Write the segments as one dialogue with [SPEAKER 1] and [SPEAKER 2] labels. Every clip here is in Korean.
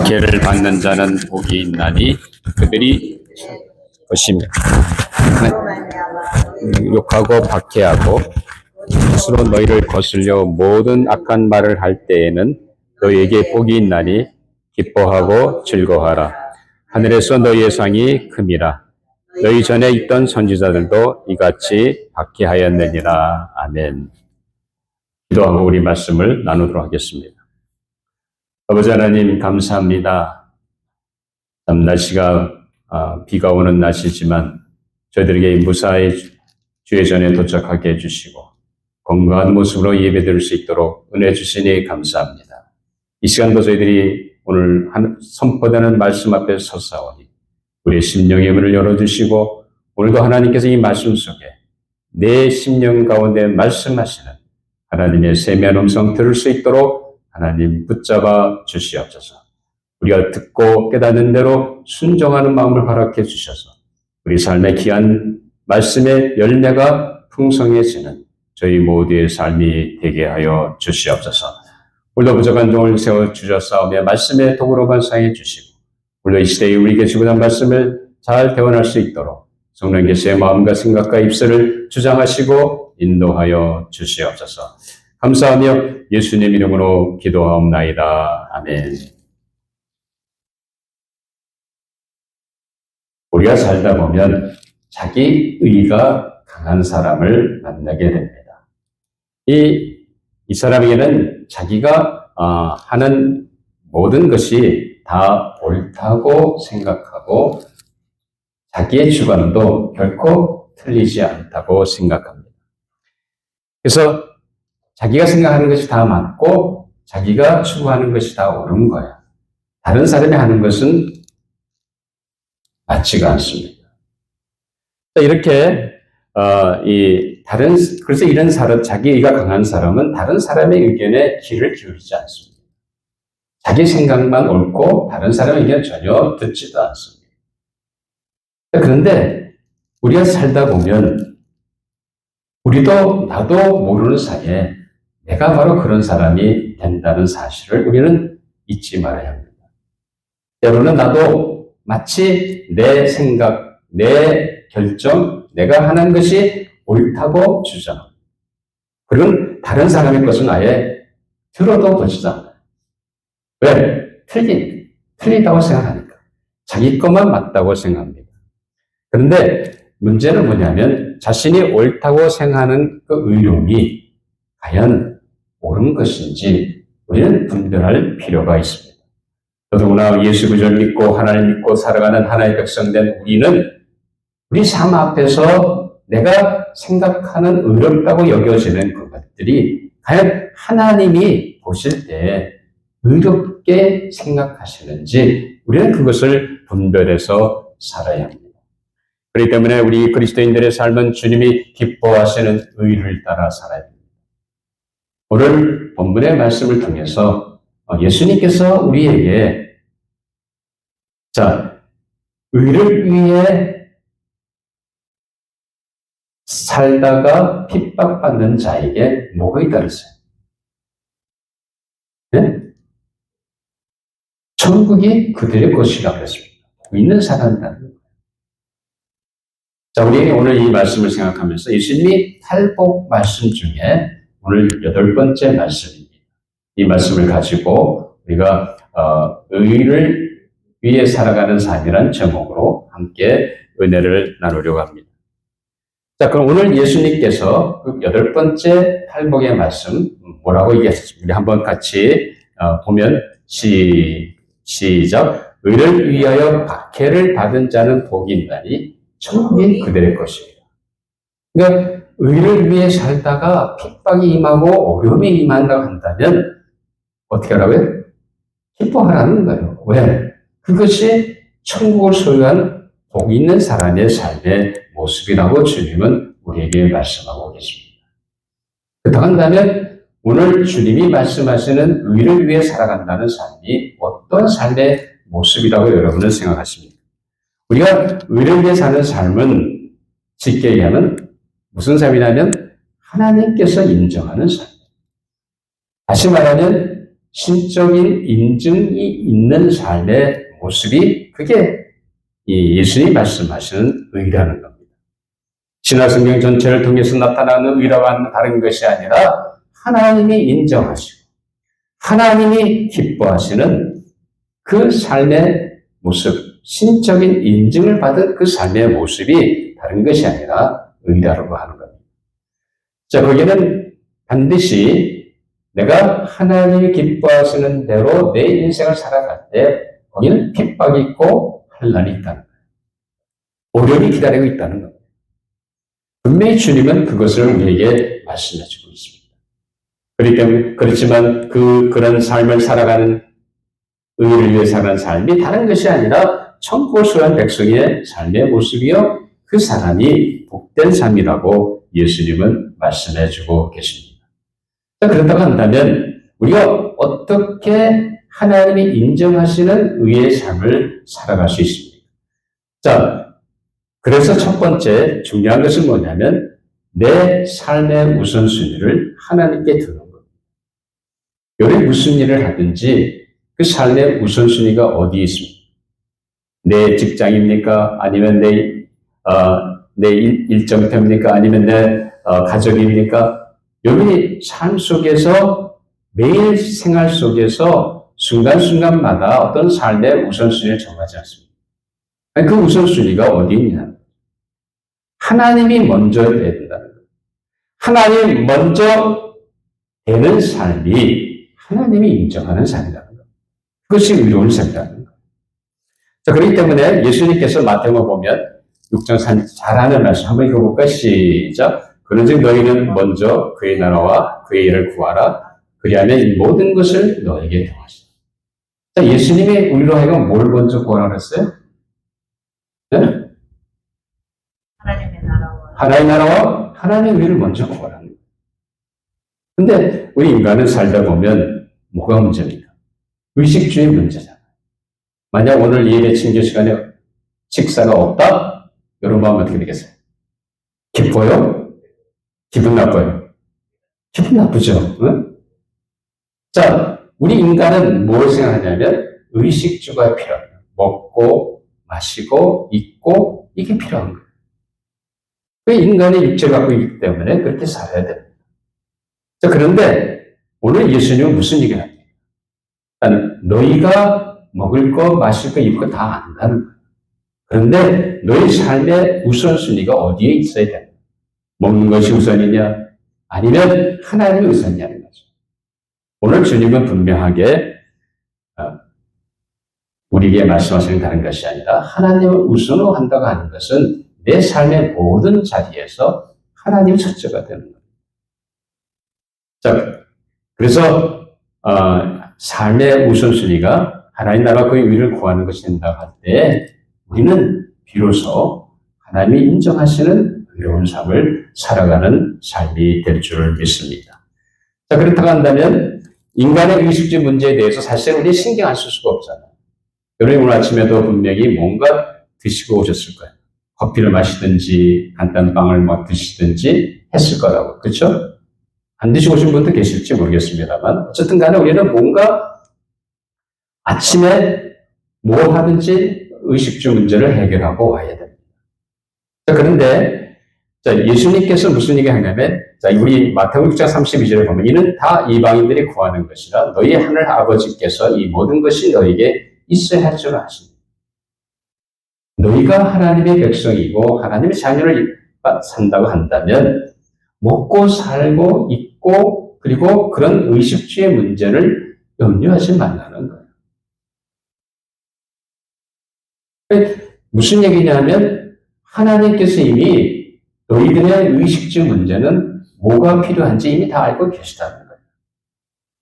[SPEAKER 1] 박해를 받는 자는 복이 있나니 그들이 것이며. 욕하고 박해하고 스스로 너희를 거슬려 모든 악한 말을 할 때에는 너희에게 복이 있나니 기뻐하고 즐거워하라. 하늘에서 너희의 상이 큼이라. 너희 전에 있던 선지자들도 이같이 박해하였느니라. 아멘. 기도하고 우리 말씀을 나누도록 하겠습니다. 아버지 하나님 감사합니다. 참 날씨가 비가 오는 날씨지만 저희들에게 무사히 주의 전에 도착하게 해주시고 건강한 모습으로 예배드릴 수 있도록 은혜 주시니 감사합니다. 이 시간도 저희들이 오늘 선포되는 말씀 앞에 서사오니 우리의 심령의 문을 열어주시고 오늘도 하나님께서 이 말씀 속에 내 심령 가운데 말씀하시는 하나님의 세미한 음성 들을 수 있도록 하나님 붙잡아 주시옵소서. 우리가 듣고 깨닫는 대로 순종하는 마음을 허락해 주셔서 우리 삶의 귀한 말씀의 열매가 풍성해지는 저희 모두의 삶이 되게 하여 주시옵소서. 오늘도 부족한 종을 세워주셨사오며 말씀의 도구로만 사용해 주시고 오늘 이 시대에 우리에게 주고자 한 말씀을 잘 대원할 수 있도록 성령께서의 마음과 생각과 입술을 주장하시고 인도하여 주시옵소서. 감사하며 예수님 이름으로 기도하옵나이다. 아멘. 우리가 살다 보면 자기 의가 강한 사람을 만나게 됩니다. 이 사람에게는 자기가 하는 모든 것이 다 옳다고 생각하고 자기의 주관도 결코 틀리지 않다고 생각합니다. 그래서 자기가 생각하는 것이 다 맞고 자기가 추구하는 것이 다 옳은 거야. 다른 사람이 하는 것은 맞지가 않습니다. 이렇게 그래서 이런 사람, 자기 의가 강한 사람은 다른 사람의 의견에 귀를 기울이지 않습니다. 자기 생각만 옳고 다른 사람의 의견 전혀 듣지도 않습니다. 그런데 우리가 살다 보면 나도 모르는 사이에 내가 바로 그런 사람이 된다는 사실을 우리는 잊지 말아야 합니다. 때로는 나도 마치 내 생각, 내 결정, 내가 하는 것이 옳다고 주장합니다. 그리고 다른 사람의 것은 아예 들어도 보지도 않아요. 왜? 틀리다고 생각하니까. 자기 것만 맞다고 생각합니다. 그런데 문제는 뭐냐면 자신이 옳다고 생각하는 그 의욕이 과연 옳은 것인지 우리는 분별할 필요가 있습니다. 더더구나 예수 그리스도를 믿고 하나님 믿고 살아가는 하나님의 백성된 우리는 우리 삶 앞에서 내가 생각하는 의롭다고 여겨지는 그것들이 과연 하나님이 보실 때 의롭게 생각하시는지 우리는 그것을 분별해서 살아야 합니다. 그렇기 때문에 우리 그리스도인들의 삶은 주님이 기뻐하시는 의를 따라 살아야 합니다. 오늘 본문의 말씀을 통해서 예수님께서 우리에게 의를 위해 살다가 핍박받는 자에게 뭐가 있다 그랬어요? 네? 천국이 그들의 것이라고 했습니다. 믿는 사람이라는 거예요. 우리 오늘 이 말씀을 생각하면서 예수님이 탈복 말씀 중에 오늘 8번째 말씀입니다. 이 말씀을 가지고 우리가 의를 위해 살아가는 삶이란 제목으로 함께 은혜를 나누려고 합니다. 그럼 오늘 예수님께서 그 8번째 탈복의 말씀 뭐라고 얘기하셨습니까? 우리 한번 같이 보면 시작. 의를 위하여 박해를 받은 자는 복이 있나니 천국이 그들의 것입니다. 그러니까 의를 위해 살다가 핍박이 임하고 어려움이 임한다고 한다면 어떻게 하라고요? 기뻐하라는 거예요. 왜? 그것이 천국을 소유한 복 있는 사람의 삶의 모습이라고 주님은 우리에게 말씀하고 계십니다. 그렇다고 한다면 오늘 주님이 말씀하시는 의를 위해 살아간다는 삶이 어떤 삶의 모습이라고 여러분은 생각하십니까? 우리가 의를 위해 사는 삶은 쉽게 얘기하면 무슨 삶이냐면 하나님께서 인정하는 삶. 다시 말하면 신적인 인증이 있는 삶의 모습이 그게 이 예수님이 말씀하시는 의라는 겁니다. 신약성경 전체를 통해서 나타나는 의라고는 다른 것이 아니라 하나님이 인정하시고 하나님이 기뻐하시는 그 삶의 모습, 신적인 인증을 받은 그 삶의 모습이 다른 것이 아니라 의라고 하는 겁니다. 자, 거기는 반드시 내가 하나님이 기뻐하시는 대로 내 인생을 살아갈 때 거기는 핍박이 있고 환난이 있다는 거예요. 어려움이 기다리고 있다는 겁니다. 분명히 주님은 그것을 우리에게 말씀해 주고 있습니다. 그렇지만 그런 삶을 살아가는 의를 위해 살아가는 삶이 다른 것이 아니라 천국을 소유한 백성의 삶의 모습이요. 그 사람이 복된 삶이라고 예수님은 말씀해 주고 계십니다. 그렇다고 한다면 우리가 어떻게 하나님이 인정하시는 의의 삶을 살아갈 수 있습니까? 자, 그래서 첫 번째 중요한 것은 뭐냐면 내 삶의 우선순위를 하나님께 두는 겁니다. 요리 무슨 일을 하든지 그 삶의 우선순위가 어디에 있습니까? 내 직장입니까? 아니면 내 일정터입니까? 아니면 내 가족입니까? 여러분이 삶 속에서 매일 생활 속에서 순간순간마다 어떤 삶의 우선순위를 정하지 않습니다. 그 우선순위가 어디 있냐? 하나님이 먼저 돼야 된다는 거예요. 하나님 먼저 되는 삶이 하나님이 인정하는 삶이라는 거예요. 그것이 의로운 삶이라는 거예요. 자, 그렇기 때문에 예수님께서 마태복음 보면 6장 잘하는 말씀 한번 읽어볼까? 시작. 그런즉 너희는 먼저 그의 나라와 그의 일을 구하라. 그리하면 이 모든 것을 너에게 더하시라. 자, 예수님이 우리로 하여금 뭘 먼저 구하라 그랬어요? 네? 하나님의 나라와 하나님의 의를 먼저 구하라. 근데 우리 인간은 살다 보면 뭐가 문제입니까? 의식주의 문제잖아요. 만약 오늘 예배 친교 시간에 식사가 없다? 여러분 마음 어떻게 되겠어요? 기뻐요? 기분 나빠요? 기분 나쁘죠? 응? 자, 우리 인간은 뭘 생각하냐면 의식주가 필요합니다. 먹고 마시고 입고 이게 필요한 거예요. 그 인간의 육체를 갖고 있기 때문에 그렇게 살아야 됩니다. 자, 그런데 오늘 예수님은 무슨 얘기를 합니까? 너희가 먹을 거, 마실 거, 입을 거 다 안다는 거예요. 그런데 너희 삶의 우선순위가 어디에 있어야 됩니까? 먹는 것이 우선이냐? 아니면 하나님이 우선이냐는 거죠. 오늘 주님은 분명하게 우리에게 말씀하시는 다른 것이 아니라 하나님을 우선으로 한다고 하는 것은 내 삶의 모든 자리에서 하나님이 첫째가 되는 거예요. 자, 그래서 삶의 우선순위가 하나님 나라 그의 의를 구하는 것이 된다고 할 때 우리는 비로소 하나님이 인정하시는 의로운 삶을 살아가는 삶이 될 줄 믿습니다. 자, 그렇다고 한다면 인간의 의식주의 문제에 대해서 사실 우리 신경 안 쓸 수가 없잖아요. 여러분 오늘 아침에도 분명히 뭔가 드시고 오셨을 거예요. 커피를 마시든지 간단한 빵을 드시든지 했을 거라고. 그렇죠? 안 드시고 오신 분도 계실지 모르겠습니다만 어쨌든 간에 우리는 뭔가 아침에 뭐 하든지 의식주 문제를 해결하고 와야 됩니다. 자, 그런데 예수님께서 무슨 얘기 하냐면 우리 마태복음 6장 32절에 보면 이는 다 이방인들이 구하는 것이라 너희 하늘 아버지께서 이 모든 것이 너에게 있어야 할 줄 아십니다. 너희가 하나님의 백성이고 하나님의 자녀를 산다고 한다면 먹고 살고 입고 그리고 그런 의식주의 문제를 염려하지 말라는 거예요. 무슨 얘기냐면 하나님께서 이미 너희들의 의식주 문제는 뭐가 필요한지 이미 다 알고 계시다는 거예요.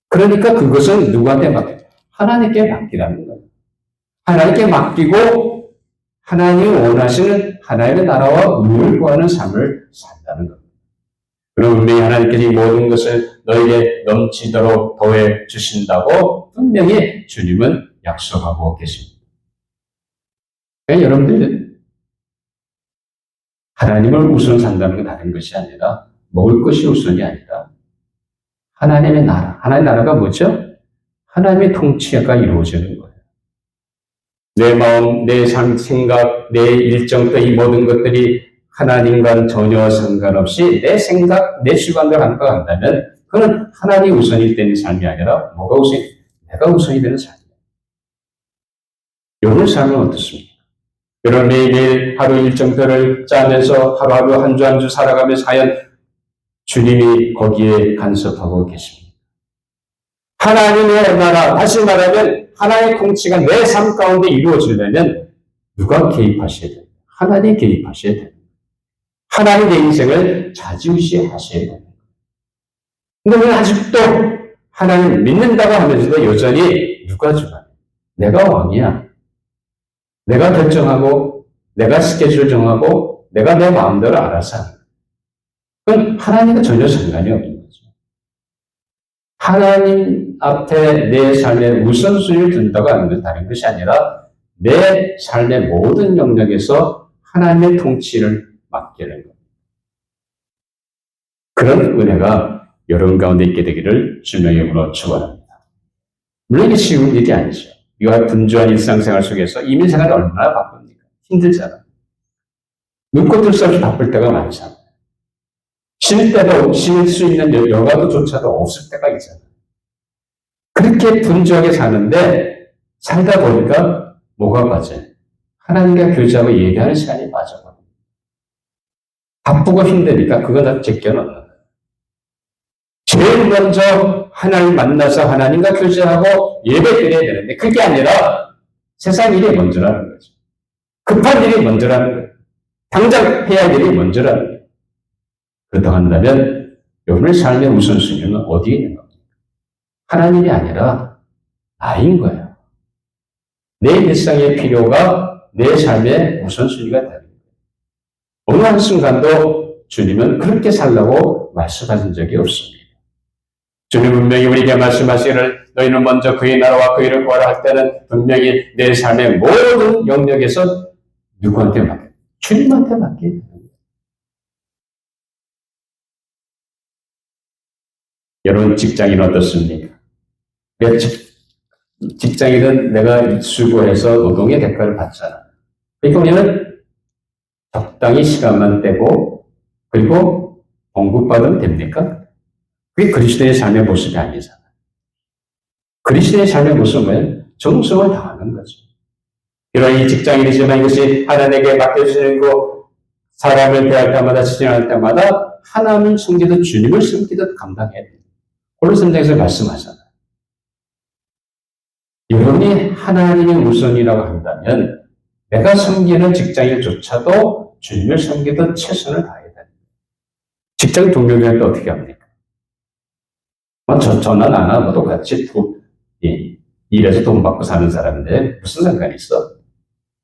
[SPEAKER 1] 그러니까 그것은 누구한테 맡겨? 하나님께 맡기라는 거예요. 하나님께 맡기고 하나님이 원하시는 하나님의 나라와 의를 구하는 삶을 산다는 겁니다. 그럼 분명히 하나님께서 이 모든 것을 너에게 넘치도록 더해 주신다고 분명히 주님은 약속하고 계십니다. 그러니까 여러분들 하나님을 우선 산다는 건 다른 것이 아니라 먹을 것이 우선이 아니라 하나님의 나라. 하나님의 나라가 뭐죠? 하나님의 통치가 이루어지는 거예요. 내 마음, 내 삶, 생각, 내 일정 또 이 모든 것들이 하나님과는 전혀 상관없이 내 생각, 내 주관대로 한다면 그건 하나님이 우선이 되는 삶이 아니라 뭐가 우선이, 내가 우선이 되는 삶이에요. 여러분 삶은 어떻습니까? 여러분 매일매일 하루 일정표를 짜면서 하루하루 한 주 한 주 살아가면서 과연 주님이 거기에 간섭하고 계십니다. 하나님의 나라, 다시 말하면 하나님의 통치가 내 삶 가운데 이루어지려면 누가 개입하셔야 돼요? 하나님이 개입하셔야 돼요. 하나님 내 인생을 좌지우지하셔야 돼요. 근데 왜 아직도 하나님 믿는다고 하면서도 여전히 누가 주관해? 내가 왕이야. 내가 결정하고, 내가 스케줄 정하고, 내가 내 마음대로 알아서 하는 거예요. 그건 하나님과 전혀 상관이 없는 거죠. 하나님 앞에 내 삶의 우선순위를 둔다고 하는 것은 다른 것이 아니라 내 삶의 모든 영역에서 하나님의 통치를 맡기는 겁니다. 그런 은혜가 여러분 가운데 있게 되기를 주님의 이름으로 축원합니다. 물론 이게 쉬운 일이 아니죠. 이와 분주한 일상생활 속에서 이민 생활이 얼마나 바쁩니까? 힘들잖아요. 눈코 뜰 수 없이 바쁠 때가 많잖아요. 쉴 수 있는 여가도조차도 없을 때가 있잖아요. 그렇게 분주하게 사는데 살다 보니까 뭐가 빠져요? 하나님과 교제하고 얘기하는 시간이 빠져버려요. 바쁘고 힘드니까 그거 다 제껴놓는 거예요. 제일 먼저 하나님 만나서 하나님과 교제하고 예배드려야 되는데 그게 아니라 세상 일이 먼저라는 거죠. 급한 일이 먼저라는 거예요. 당장 해야 할 일이 먼저라는 거예요. 그렇다고 한다면 여러분의 삶의 우선순위는 어디에 있는 겁니까? 하나님이 아니라 나인 거예요. 내 일상의 필요가 내 삶의 우선순위가 되는 거예요. 어느 한순간도 주님은 그렇게 살라고 말씀하신 적이 없습니다. 주님 분명히 우리에게 말씀하시기를 너희는 먼저 그의 나라와 그의 일을 구하라 할 때는 분명히 내 삶의 모든 영역에서 누구한테 맡겨요? 주님한테 맡겨요. 여러분 직장인 어떻습니까? 직장인은 내가 수고해서 노동의 대가를 받잖아. 그러니까 우리는 적당히 시간만 떼고 그리고 공급받으면 됩니까? 그게 그리스도의 삶의 모습이 아니잖아요. 그리스도의 삶의 모습은 정성을 다하는 거죠. 이런 이 직장인이지만 이것이 하나님에게 맡겨주시는 거 사람을 대할 때마다 지정할 때마다 하나님을 섬기듯 주님을 섬기듯 감당해야 돼요. 골로새서에서 말씀하잖아요. 여러분이 하나님의 우선이라고 한다면 내가 섬기는 직장인조차도 주님을 섬기듯 최선을 다해야 됩니다. 직장 동료들한테 어떻게 합니까? 전화 안 하고 똑같이 일해서 돈 받고 사는 사람인데 무슨 상관이 있어?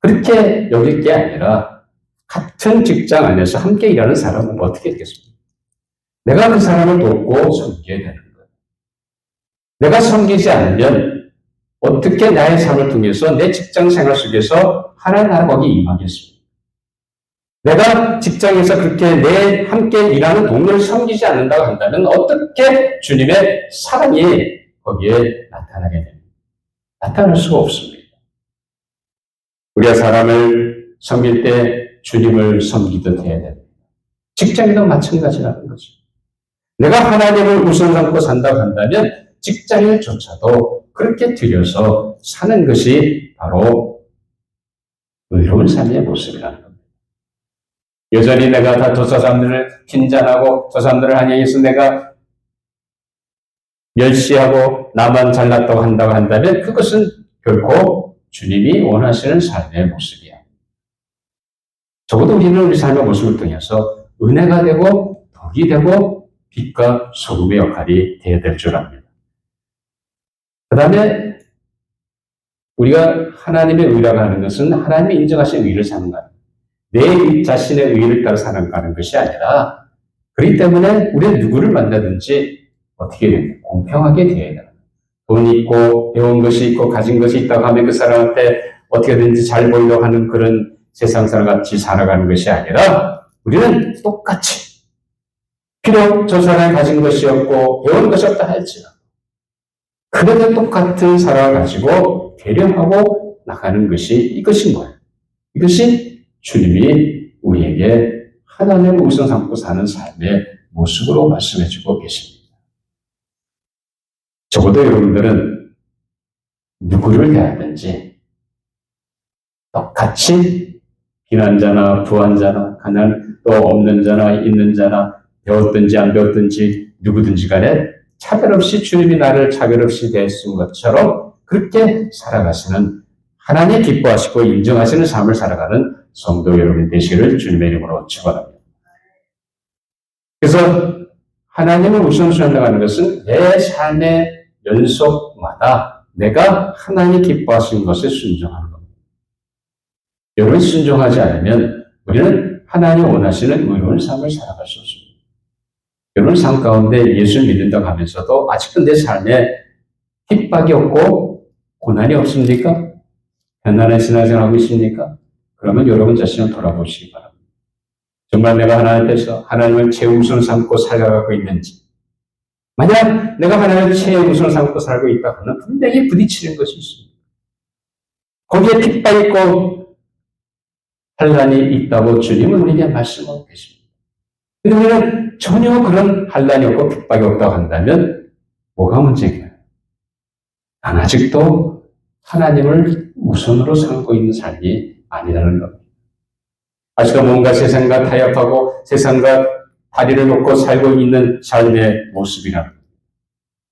[SPEAKER 1] 그렇게 여길 게 아니라 같은 직장 안에서 함께 일하는 사람은 어떻게 되겠습니까? 내가 그 사람을 돕고 섬겨야 되는 거예요. 내가 섬기지 않으면 어떻게 나의 삶을 통해서 내 직장 생활 속에서 하나님 나라 거기 임하겠습니까? 내가 직장에서 그렇게 함께 일하는 동료를 섬기지 않는다고 한다면 어떻게 주님의 사랑이 거기에 나타나게 됩니까? 나타날 수가 없습니다. 우리가 사람을 섬길 때 주님을 섬기듯 해야 됩니다. 직장에도 마찬가지라는 거죠. 내가 하나님을 우선 삼고 산다고 한다면 직장일조차도 그렇게 들여서 사는 것이 바로 의로운 삶의 모습이라는 겁니다. 여전히 내가 다 저 사람들을 핀잔하고 저 사람들을 한양해서 내가 멸시하고 나만 잘났다고 한다고 한다면 그것은 결코 주님이 원하시는 삶의 모습이야. 적어도 우리는 우리 삶의 모습을 통해서 은혜가 되고 덕이 되고 빛과 소금의 역할이 되어야 될 줄 압니다. 그 다음에 우리가 하나님의 의라고 하는 것은 하나님이 인정하신 의를 사는 거예요. 내 자신의 의를 따라 살아가는 것이 아니라 그렇기 때문에 우리는 누구를 만나든지 어떻게 됩니까? 공평하게 대해야 돼요. 돈이 있고 배운 것이 있고 가진 것이 있다고 하면 그 사람한테 어떻게든지 잘 보이려고 하는 그런 세상 사람 같이 살아가는 것이 아니라 우리는 똑같이 비록 저 사람이 가진 것이 없고 배운 것이 없다 할지라도 그래도 똑같은 사랑을 가지고 배려하고 나가는 것이 이것인 거예요. 이것이 주님이 우리에게 하나님을 우선 삼고 사는 삶의 모습으로 말씀해주고 계십니다. 적어도 여러분들은 누구를 대하든지 똑같이 비난자나 부한자나 가난 또 없는 자나 있는 자나 배웠든지 안 배웠든지 누구든지 간에 차별 없이 주님이 나를 차별 없이 대했은 것처럼 그렇게 살아가시는 하나님 기뻐하시고 인정하시는 삶을 살아가는 성도 여러분 되시기를 주님의 이름으로 축원합니다. 그래서 하나님을 우선순위 나가는 것은 내 삶의 연속마다 내가 하나님 기뻐하시는 것에 순종하는 겁니다. 여러분이 순종하지 않으면 우리는 하나님 원하시는 의로운 삶을 살아갈 수 없습니다. 여러분 삶 가운데 예수를 믿는다고 하면서도 아직도 내 삶에 핍박이 없고 고난이 없습니까? 편안한 신앙생활 하고 있습니까? 그러면 여러분 자신을 돌아보시기 바랍니다. 정말 내가 하나님께서 하나님을 최우선 삼고 살아가고 있는지, 만약 내가 하나님을 최우선 삼고 살고 있다 하면 분명히 부딪히는 것이 있습니다. 거기에 핍박이 있고 환란이 있다고 주님은 우리에게 말씀하고 계십니다. 그러면 전혀 그런 환란이 없고 핍박이 없다고 한다면 뭐가 문제인가요? 난 아직도 하나님을 우선으로 삼고 있는 삶이 아니라는 겁니다. 아직도 뭔가 세상과 타협하고 세상과 다리를 놓고 살고 있는 삶의 모습이랍니다.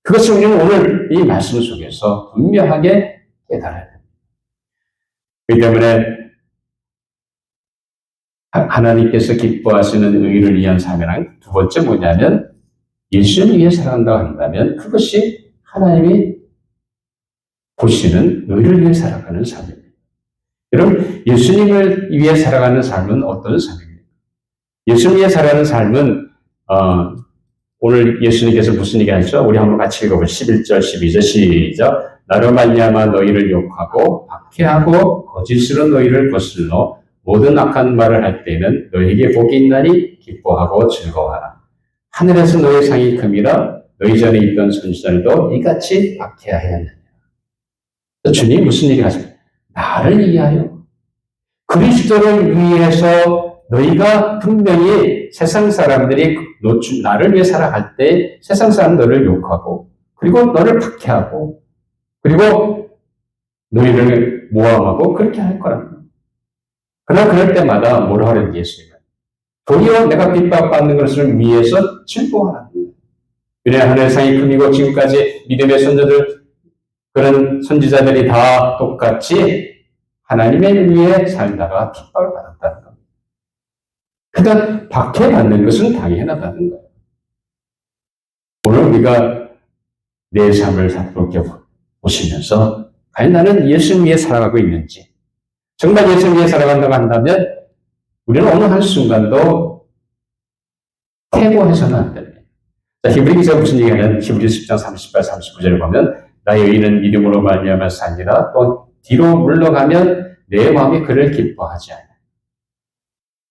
[SPEAKER 1] 그것을 우리는 오늘 이 말씀 속에서 분명하게 깨달아야 됩니다. 그렇기 때문에 하나님께서 기뻐하시는 의를 위한 삶이란 두 번째 뭐냐면 예수님을 위해 살아간다고 한다면 그것이 하나님이 보시는 의를 위해 살아가는 삶입니다. 여러분, 예수님을 위해 살아가는 삶은 어떤 삶입니까? 예수님을 위해 살아가는 삶은 오늘 예수님께서 무슨 얘기 하셨죠? 우리 한번 같이 읽어보시죠. 11절, 12절 시작. 나로 말미암아 너희를 욕하고 박해하고 거짓으로 너희를 거슬러 모든 악한 말을 할 때에는 너희에게 복이 있나니 기뻐하고 즐거워하라. 하늘에서 너희 상이 큼이라 너희 전에 있던 선지자들도 이같이 박해하였느니라. 주님이 무슨 얘기 하십니까? 나를 위하여 그리스도를 위해서 너희가 분명히 세상 사람들이 나를 위해 살아갈 때 세상 사람 너를 욕하고 그리고 너를 박해하고 그리고 너희를 모함하고 그렇게 할 거랍니다. 그러나 그럴 때마다 뭐라 하는 예수님은 도리어 내가 핍박받는 것을 위해서 즐거워하라. 그래 하늘의 상이 큼이고 지금까지 믿음의 선조들 그런 선지자들이 다 똑같이 하나님의 위해 살다가 핍박을 받았다는 겁니다. 그러니까 박해받는 것은 당연하다는 거예요. 오늘 우리가 내 삶을 살펴 보시면서 과연 나는 예수님 위해 살아가고 있는지 정말 예수님 위해 살아간다고 한다면 우리는 어느 한순간도 퇴보해서는 안 됩니다. 자, 히브리서가 무슨 얘기하냐면 히브리 10장 38, 39절을 보면 나의 의인은 믿음으로 말미암아 사니라 또 뒤로 물러가면 내 마음이 그를 기뻐하지 않아.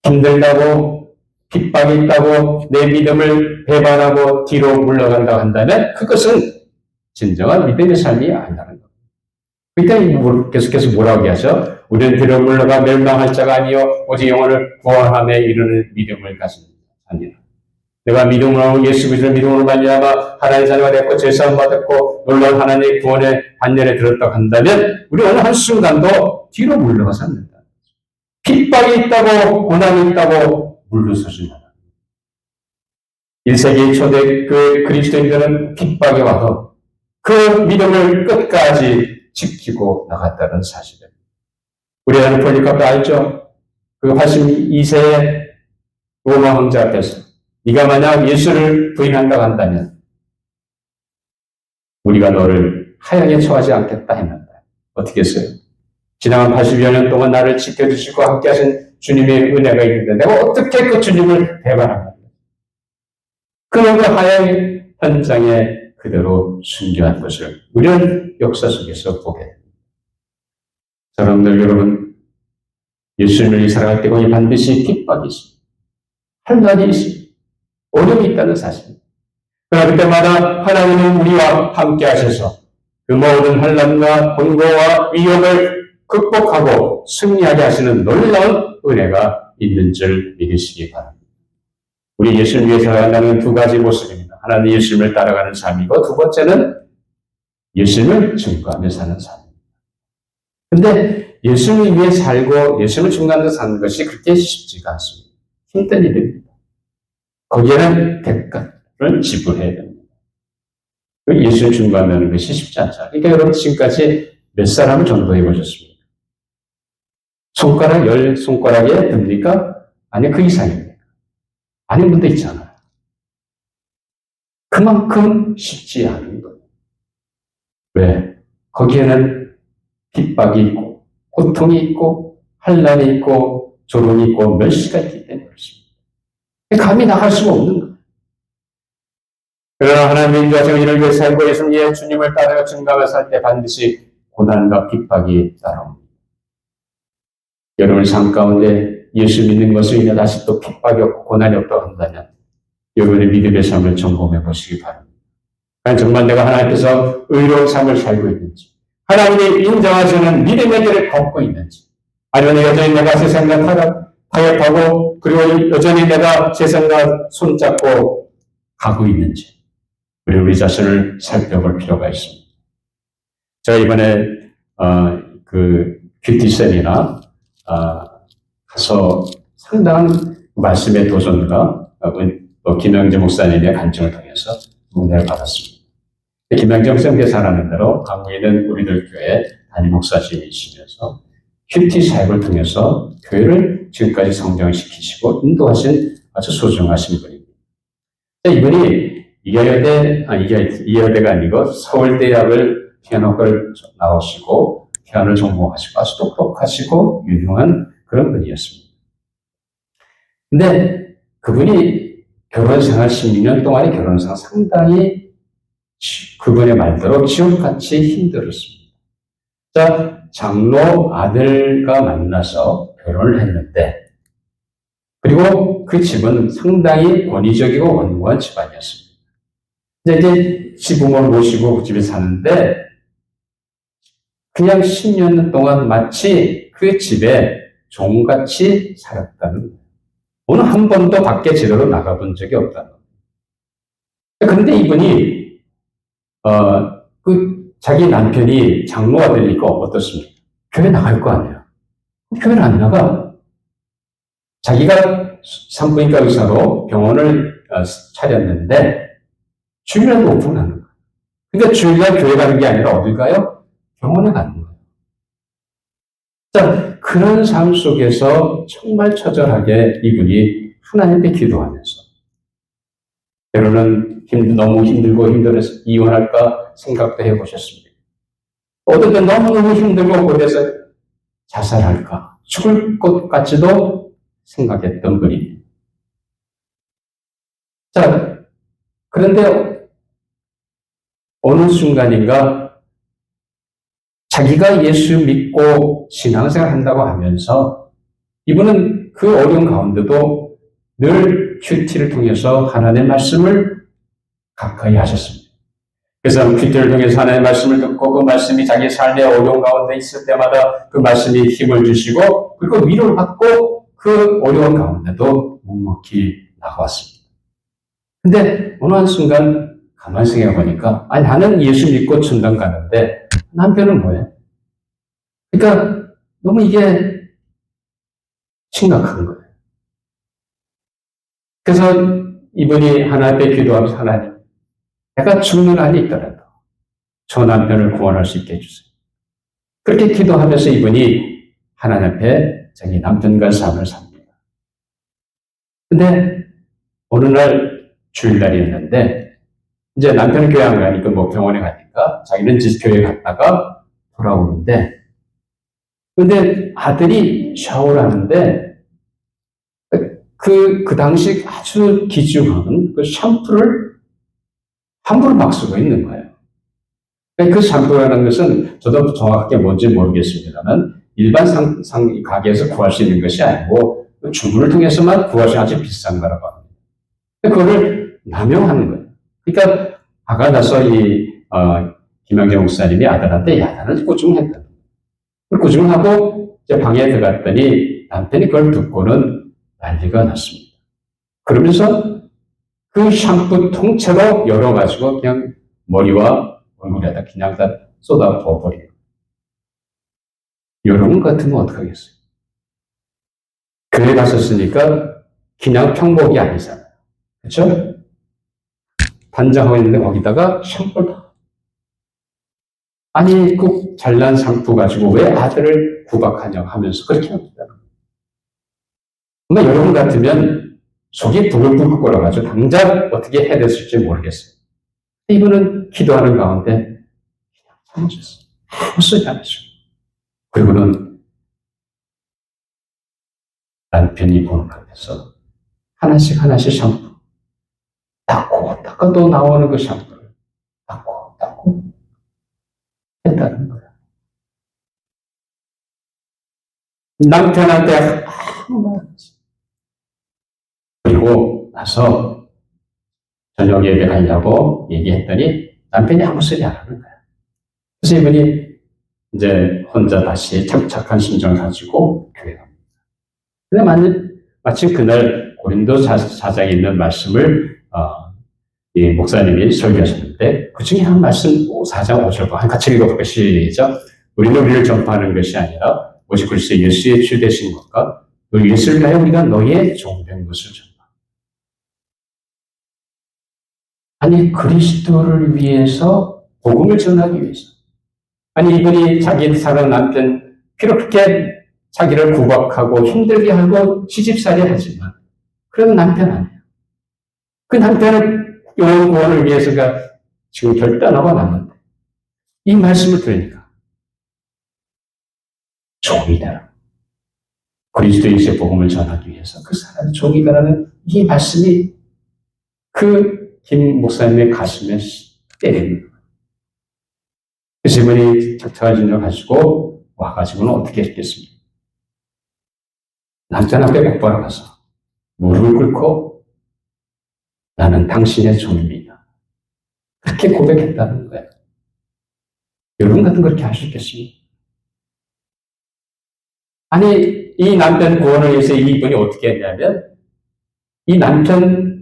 [SPEAKER 1] 힘들다고 핍박이 있다고 내 믿음을 배반하고 뒤로 물러간다고 한다면 그것은 진정한 믿음의 삶이 아니라는 겁니다. 그때 계속해서 뭐라고 하죠? 우리는 뒤로 물러가 멸망할 자가 아니요 오직 영혼을 구원함에 이르는 믿음을 가진 자니라. 내가 믿음으로 예수 그리스도를 믿음으로 말미암아 하나님의 자녀가 됐고 제사함 받았고 놀라운 하나님의 구원의 반열에 들었다고 한다면 우리 어느 한순간도 뒤로 물러가서 안 된다. 핍박이 있다고 고난이 있다고 물러서지 마라. 1세기 초대 그 그리스도인들은 핍박이 와도 그 믿음을 끝까지 지키고 나갔다는 사실입니다. 우리 아는 폴리카프 알죠? 그 82세의 로마 황제 앞에서 네가 만약 예수를 부인한다고 한다면 우리가 너를 하향에 처하지 않겠다 했는데 어떻게 했어요? 지난 80여 년 동안 나를 지켜주시고 함께 하신 주님의 은혜가 있는데 내가 어떻게 그 주님을 배반합니까? 그런 그 하향 현장에 그대로 순교한 것을 우리는 역사 속에서 보게 됩니다. 여러분 예수님을 위해 살아갈 때 거기 반드시 핍박이 있습니다. 환난이 있습니다. 어려움이 있다는 사실. 그러나 그때마다 하나님은 우리와 함께 하셔서 그 모든 환난과 권고와 위협을 극복하고 승리하게 하시는 놀라운 은혜가 있는 줄 믿으시기 바랍니다. 우리 예수를 위해 살아간다는 두 가지 모습입니다. 하나는 예수님을 따라가는 삶이고 두 번째는 예수님을 증거하며 사는 삶입니다. 근데 예수님을 위해 살고 예수님을 증거하며 사는 것이 그렇게 쉽지가 않습니다. 힘든 일입니다. 거기에는 대가를 지불해야 됩니다. 예수님을 증거하는 것이 쉽지 않죠. 그러니까 여러분 지금까지 몇 사람을 전도해 보셨습니까? 손가락 10손가락에 듭니까? 아니 그 이상입니까? 아닌 분도 있잖아요. 그만큼 쉽지 않은 거예요. 왜? 거기에는 핍박이 있고 고통이 있고 환난이 있고 조롱이 있고 멸시가 있기 때문에 그렇습니다. 감히 나갈 수가 없는 거예요. 그러나 하나님의 인도하시는 이를 위해 살고 예수님의 주님을 따라 증거하며 살 때 반드시 고난과 핍박이 따라옵니다. 여러분 삶 가운데 예수 믿는 것을 인해 다시 또 핍박이 없고 고난이 없다고 한다면 여러분의 믿음의 삶을 점검해 보시기 바랍니다. 정말 내가 하나님 앞에서 의로운 삶을 살고 있는지, 하나님이 인정하시는 믿음의 길을 걷고 있는지, 아니면 여전히 내가 세상과 타협하고 그리고 여전히 내가 세상과 손잡고 가고 있는지 우리 자신을 살펴볼 필요가 있습니다. 제가 이번에 그 큐티 세미나 가서 상당한 말씀의 도전과 김영재 목사님의 간증을 통해서 은혜를 받았습니다. 김영재 목사님께서 하는 대로 한국에 있는 우리들 교회 담임 목사님이시면서 큐티 사역을 통해서 교회를 지금까지 성장시키시고 인도하신 아주 소중하신 분입니다. 이분이 이화여대가 아니고 서울대학을 피아노과를 나오시고 피아노를 전공하시고 아주 똑똑하시고 유명한 그런 분이었습니다. 근데 그분이 결혼생활 16년 동안의 결혼생활 상당히 그분의 말대로 지옥같이 힘들었습니다. 자, 장로 아들과 만나서 결혼을 했는데 그리고 그 집은 상당히 권위적이고 원고한 집안이었습니다. 이제 시부모를 모시고 그 집에 사는데 그냥 10년 동안 마치 그 집에 종같이 살았다는 거예요. 오늘 한 번도 밖에 제대로 나가본 적이 없다는 거예요. 그런데 이분이 자기 남편이 장로 아들이니까 어떻습니까? 교회 나갈 거 아니에요. 교회를 안 나가. 자기가 산부인과 의사로 병원을 차렸는데 주일날도 오픈하는 거예요. 그러니까 주일날 교회 가는 게 아니라 어딜 가요? 병원에 가는 거예요. 자, 그런 삶 속에서 정말 처절하게 이분이 하나님께 기도하면서 때로는 너무 힘들고 힘들어서 이혼할까 생각도 해보셨습니다. 어떨 때 너무너무 힘들고 그래서 자살할까 죽을 것 같지도 생각했던 분입니다. 자, 그런데 어느 순간인가 자기가 예수 믿고 신앙생활 한다고 하면서 이분은 그 어려운 가운데도 늘 큐티를 통해서 하나님의 말씀을 가까이 하셨습니다. 그래서 큐티를 통해서 하나님의 말씀을 듣고 그 말씀이 자기 삶의 어려운 가운데 있을 때마다 그 말씀이 힘을 주시고 그리고 위로를 받고 그 어려운 가운데도 묵묵히 나가왔습니다. 근데 어느 한순간 가만히 생각해 보니까 아니 나는 예수 믿고 천당 가는데 남편은 뭐예요? 그러니까 너무 이게 심각한 거예요. 그래서 이분이 하나님께 기도하면서 하나님 내가 죽는 한이 있더라도 저 남편을 구원할 수 있게 해주세요. 그렇게 기도하면서 이분이 하나님 앞에 자기 남편과 삶을 삽니다. 근데 어느 날 주일날이었는데 이제 남편은 교회 안 가니까 뭐 병원에 가니까 자기는 교회 갔다가 돌아오는데 근데 아들이 샤워를 하는데 그 당시 아주 귀중한 그 샴푸를 함부로 막 쓰고 있는 거예요. 그 샴푸라는 것은 저도 정확하게 뭔지 모르겠습니다만 일반 가게에서 구할 수 있는 것이 아니고 주문을 통해서만 구할 수 있는 아주 비싼 거라고 합니다. 그거를 남용하는 거예요. 그러니까 화가 나서 이 김양재 목사님이 아들한테 야단을 꾸중했다. 꾸중하고 이제 방에 들어갔더니 남편이 그걸 듣고는 난리가 났습니다. 그러면서 그 샴푸 통째로 열어가지고 그냥 머리와 얼굴에다 그냥 다 쏟아 부어버려요. 여러분 같으면 어떡하겠어요? 교회 갔었으니까 그냥 평복이 아니잖아요. 그렇죠? 단장하고 있는데 거기다가 샴푸를 아니 그 잘난 샴푸 가지고 왜 아들을 구박하냐고 하면서 그렇게 합니다. 근데 여러분 같으면 속이 부글부글 끓어가지고 당장 어떻게 해야 됐을지 모르겠어요. 이분은 기도하는 가운데 그냥 참으셨어요. 아무 소리 안 하시고. 그리고는 남편이 보는 앞에서 하나씩 샴푸 닦고 나오는 그 샴푸를 닦고 했다는 거예요. 남편한테 아무 말 안 했어요. 그리고 나서 저녁 예배하려고 얘기했더니 남편이 아무 소리 안 하는 거예요. 그래서 이분이 이제 혼자 다시 착착한 심정을 가지고 교회 갑니다. 근데 마침 그날 고린도 4장에 있는 말씀을 이 목사님이 설교하셨는데 그 중에 한 말씀 4장 5절 같이 읽어볼까요? 시작. 우리는 우리를 전파하는 것이 아니라 오직 그리스도 예수의 주 되신 것과 그 예수를 위하여 우리가 너희의 종된 것을 전파. 아니 그리스도를 위해서 복음을 전하기 위해서 아니 이분이 자기 사랑 남편 그렇게 자기를 구박하고 힘들게 하고 시집살이 하지만 그래도 남편 아니에요. 그 남편을 영혼 구원을 위해서가 지금 결단하고 났는데 이 말씀을 들으니까 종이다. 그리스도 예수의 복음을 전하기 위해서 그 사람이 종이다라는 이 말씀이 그 김 목사님의 가슴에 때리는 거예요. 그래서 이분이 착착한 진정을 가지고 와가지고는 어떻게 했겠습니까? 남편 앞에 백바로 가서 무릎을 꿇고 나는 당신의 종입니다. 그렇게 고백했다는 거예요. 여러분 같은 그렇게 하셨겠습니까? 아니 이 남편 구원을 위해서 이분이 어떻게 했냐면 이 남편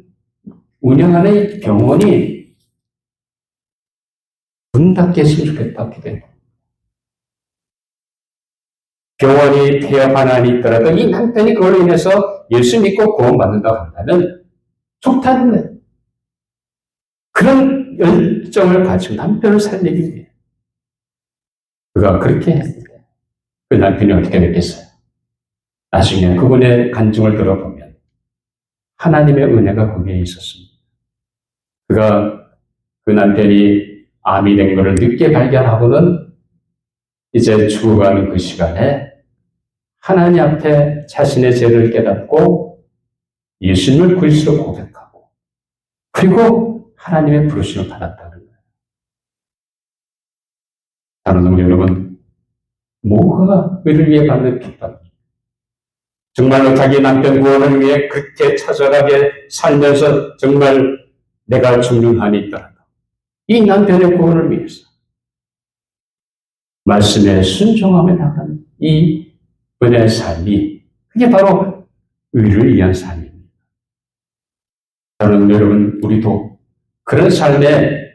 [SPEAKER 1] 운영하는 병원이 문 닫게 했으면 좋겠다. 병원이 폐업 하나니 있더라도 이 남편이 그걸로 인해서 예수 믿고 구원받는다고 한다면 좋다는 거예요. 그런 열정을 가지고 남편을 살리기 위해 그가 그렇게 했을 때 그 남편이 어떻게 됐겠어요? 나중에 그분의 간증을 들어보면 하나님의 은혜가 거기에 있었습니다. 그가 그 남편이 암이 된 것을 늦게 발견하고는 이제 죽어가는 그 시간에 하나님 앞에 자신의 죄를 깨닫고 예수님을 그리스도로 고백하고 그리고 하나님의 부르심을 받았다는 거예요. 사랑하는 여러분, 뭐가 그를 위해 받는 핍박입니까? 정말로 자기 남편 구원을 위해 그렇게 처절하게 살면서 정말 내가 죽는 한이 있더라도 이 남편의 구원을 위해서 말씀에 순종하며 나가는 이 은혜의 삶이 그게 바로 의를 위한 삶입니다. 저는 여러분 우리도 그런 삶의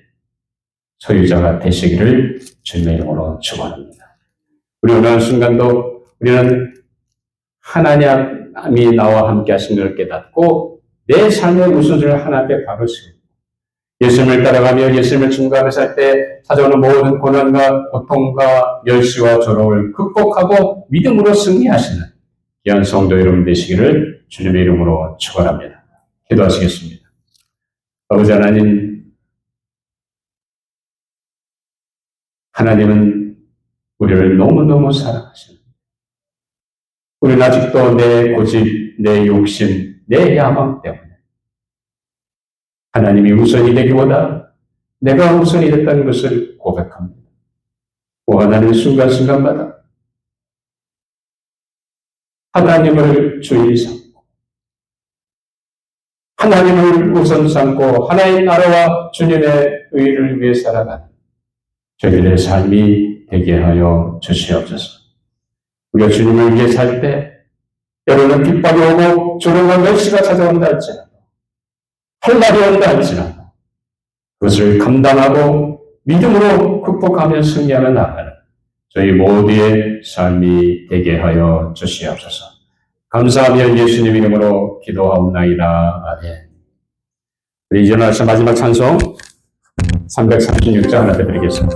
[SPEAKER 1] 소유자가 되시기를 주님의 이름으로 축원합니다. 우리 오늘 순간도 우리는 하나님이 나와 함께 하신 것을 깨닫고 내 삶의 우선순위를 하나님 앞에 바로 세우고 예수님을 따라가며 예수님을 증거하면서 할 때 찾아오는 모든 고난과 고통과 멸시와 조롱을 극복하고 믿음으로 승리하시는 귀한 성도 여러분 되시기를 주님의 이름으로 축원합니다. 기도하시겠습니다. 아버지 하나님은 우리를 너무너무 사랑하십니다. 우리는 아직도 내 고집, 내 욕심, 내 야망 때문에 하나님이 우선이 되기보다 내가 우선이 됐다는 것을 고백합니다. 원하는 순간순간마다 하나님을 주의 삼고 하나님을 우선 삼고 하나의 나라와 주님의 의를 위해 살아가는 저희들의 삶이 되게 하여 주시옵소서. 우리가 주님을 위해 살 때 때로는 핍박이 오고 조롱과 멸시가 찾아온다 할지라도 할 날이 온다 할지라도 그것을 감당하고 믿음으로 극복하며 승리하며 나가는 저희 모두의 삶이 되게 하여 주시옵소서. 감사하며 예수님 이름으로 기도하옵나이다. 아멘. 우리 이제 나서 마지막 찬송 336장 하나 드리겠습니다.